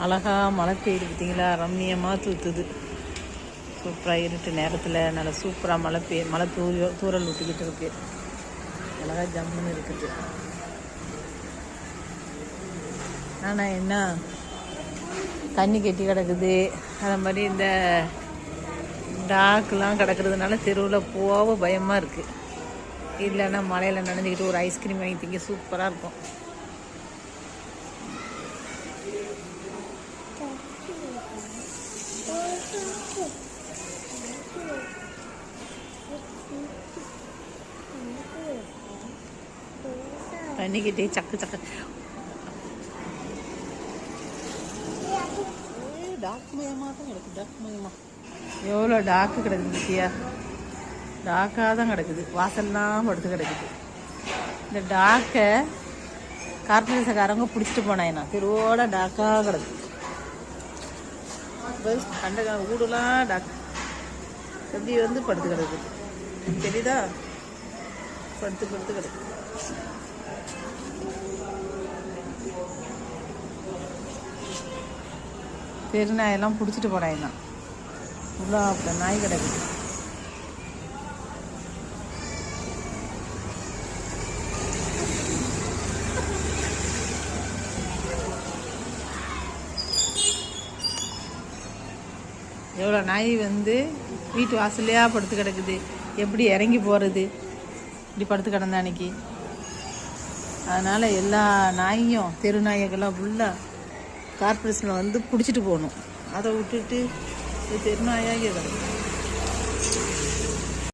அழகாக மழை பெய்யுது பார்த்தீங்களா, ரம்மியமாக தூத்துது. சூப்பராக இருட்டு நேரத்தில் நல்லா சூப்பராக மழை தூரல் விட்டுக்கிட்டு இருக்கு. அழகாக ஜம்முன்னு இருக்குது. ஆனால் என்ன தண்ணி கட்டி கிடக்குது. அது மாதிரி இந்த டாக்கெலாம் கிடக்கிறதுனால தெருவில் போக பயமாக இருக்குது. இல்லைன்னா மழையில் நனைஞ்சிக்கிட்டு ஒரு ஐஸ்கிரீம் வாங்கி திங்க சூப்பராக இருக்கும். தண்ணிக்கிட்டே சக்கு சக்கு டாக்கு மயமாக தான் கிடக்குது. டாக்கு மயமாக எவ்வளோ டாக்கு கிடக்குது பத்தியா? டாக்காக தான் கிடக்குது. வாசல்லாம் படுத்து கிடக்குது. இந்த டாக்கை கார்பரேஷன்காரங்க பிடிச்சிட்டு போனாயினா தெருவோட டாக்காக கிடக்குது. கண்ட ஊடெல்லாம் டாக்கு எப்படி வந்து படுத்து கிடக்குது தெரியுதா? படுத்து கிடக்கு. தெரு நாயெல்லாம் பிடிச்சிட்டு போனாயினா இவ்வளோ அப்போ நாய் கிடக்குது. எவ்வளோ நாய் வந்து வீட்டு வாசல்லையா படுத்து கிடக்குது. எப்படி இறங்கி போகிறது? இப்படி படுத்து கிடந்த அன்னைக்கு. அதனால் எல்லா நாயும் தெரு நாய்கள்லாம் ஃபுல்லாக கார்பரேஷனில் வந்து பிடிச்சிட்டு போகணும். அதை விட்டுட்டு தெரு நாயாக கிடக்கு.